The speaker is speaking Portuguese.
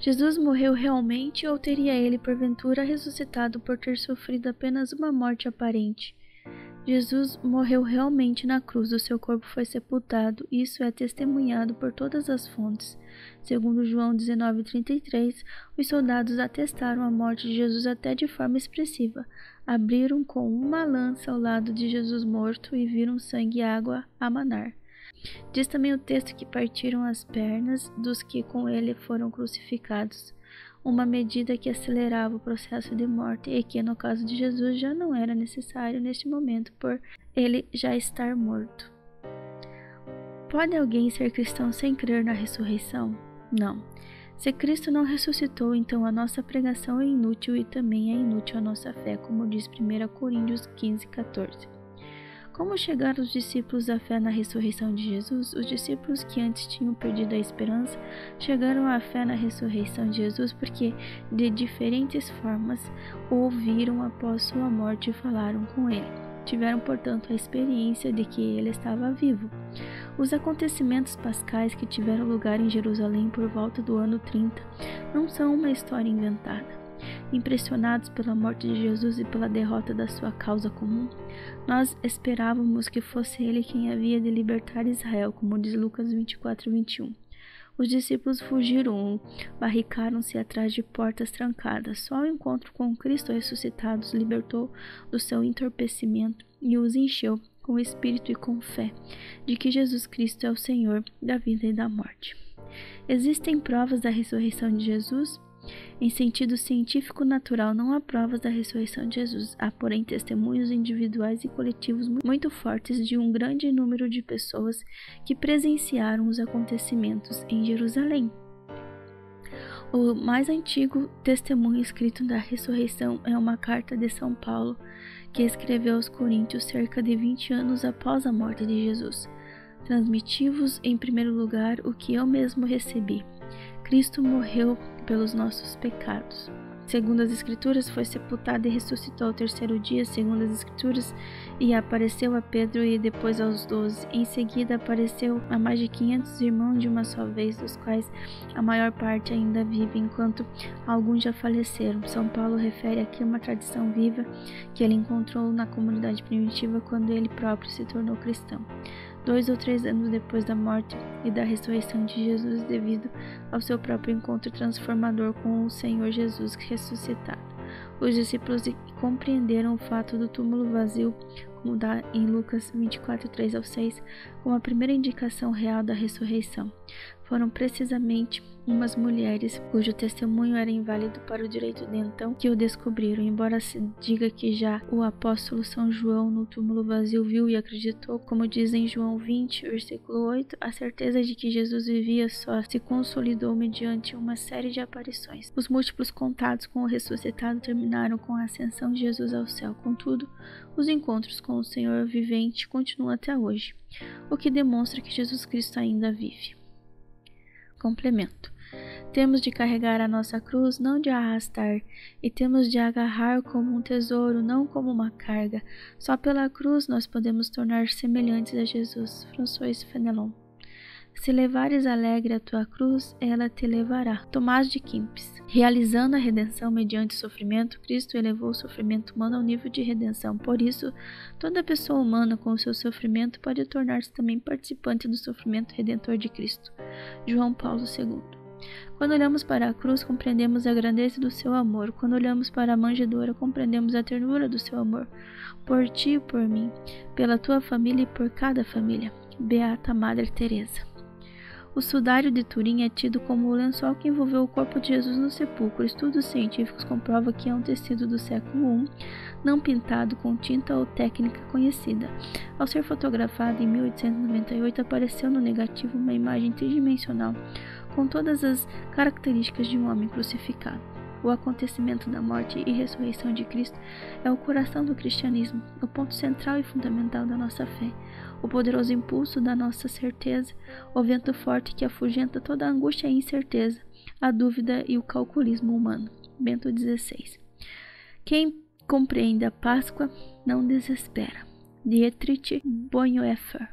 Jesus morreu realmente ou teria ele porventura ressuscitado por ter sofrido apenas uma morte aparente? Jesus morreu realmente na cruz, o seu corpo foi sepultado, e isso é testemunhado por todas as fontes. Segundo João 19:33, os soldados atestaram a morte de Jesus até de forma expressiva. Abriram com uma lança ao lado de Jesus morto e viram sangue e água a manar. Diz também o texto que partiram as pernas dos que com ele foram crucificados, uma medida que acelerava o processo de morte e que, no caso de Jesus, já não era necessário neste momento por ele já estar morto. Pode alguém ser cristão sem crer na ressurreição? Não. Se Cristo não ressuscitou, então a nossa pregação é inútil e também é inútil a nossa fé, como diz 1 Coríntios 15:14. Como chegaram os discípulos à fé na ressurreição de Jesus? Os discípulos que antes tinham perdido a esperança chegaram à fé na ressurreição de Jesus porque, de diferentes formas, o ouviram após sua morte e falaram com ele. Tiveram, portanto, a experiência de que ele estava vivo. Os acontecimentos pascais que tiveram lugar em Jerusalém por volta do ano 30 não são uma história inventada. Impressionados pela morte de Jesus e pela derrota da sua causa comum, nós esperávamos que fosse ele quem havia de libertar Israel, como diz Lucas 24:21. Os discípulos fugiram, barricaram-se atrás de portas trancadas. Só o encontro com Cristo ressuscitado os libertou do seu entorpecimento e os encheu com o espírito e com fé de que Jesus Cristo é o Senhor da vida e da morte. Existem provas da ressurreição de Jesus? Em sentido científico natural, não há provas da ressurreição de Jesus. Há, porém, testemunhos individuais e coletivos muito fortes de um grande número de pessoas que presenciaram os acontecimentos em Jerusalém. O mais antigo testemunho escrito da ressurreição é uma carta de São Paulo, que escreveu aos Coríntios cerca de 20 anos após a morte de Jesus. Transmiti-vos, em primeiro lugar, o que eu mesmo recebi. Cristo morreu pelos nossos pecados. Segundo as Escrituras, foi sepultado e ressuscitou ao terceiro dia, segundo as Escrituras, e apareceu a Pedro e depois aos 12. Em seguida, apareceu a mais de 500 irmãos de uma só vez, dos quais a maior parte ainda vive, enquanto alguns já faleceram. São Paulo refere aqui uma tradição viva que ele encontrou na comunidade primitiva quando ele próprio se tornou cristão. 2 ou 3 anos depois da morte e da ressurreição de Jesus, devido ao seu próprio encontro transformador com o Senhor Jesus ressuscitado. Os discípulos compreenderam o fato do túmulo vazio, como dá em Lucas 24:3-6, como a primeira indicação real da ressurreição. Foram precisamente umas mulheres, cujo testemunho era inválido para o direito de então, que o descobriram, embora se diga que já o apóstolo São João no túmulo vazio viu e acreditou, como diz em João 20, versículo 8, a certeza de que Jesus vivia só se consolidou mediante uma série de aparições. Os múltiplos contatos com o ressuscitado terminaram com a ascensão de Jesus ao céu. Contudo, os encontros com o Senhor vivente continuam até hoje, o que demonstra que Jesus Cristo ainda vive. Complemento. Temos de carregar a nossa cruz, não de arrastar, e temos de agarrar como um tesouro, não como uma carga. Só pela cruz nós podemos tornar semelhantes a Jesus. François Fenelon. Se levares alegre a tua cruz, ela te levará. Tomás de Kempis. Realizando a redenção mediante sofrimento, Cristo elevou o sofrimento humano ao nível de redenção. Por isso, toda pessoa humana com o seu sofrimento pode tornar-se também participante do sofrimento redentor de Cristo. João Paulo II. Quando olhamos para a cruz, compreendemos a grandeza do seu amor. Quando olhamos para a manjedoura, compreendemos a ternura do seu amor. Por ti e por mim, pela tua família e por cada família. Beata Madre Teresa. O sudário de Turim é tido como o lençol que envolveu o corpo de Jesus no sepulcro. Estudos científicos comprovam que é um tecido do século I, não pintado com tinta ou técnica conhecida. Ao ser fotografado em 1898, apareceu no negativo uma imagem tridimensional com todas as características de um homem crucificado. O acontecimento da morte e ressurreição de Cristo é o coração do cristianismo, o ponto central e fundamental da nossa fé, o poderoso impulso da nossa certeza, o vento forte que afugenta toda a angústia e incerteza, a dúvida e o calculismo humano. Bento XVI. Quem compreende a Páscoa não desespera. Dietrich Bonhoeffer.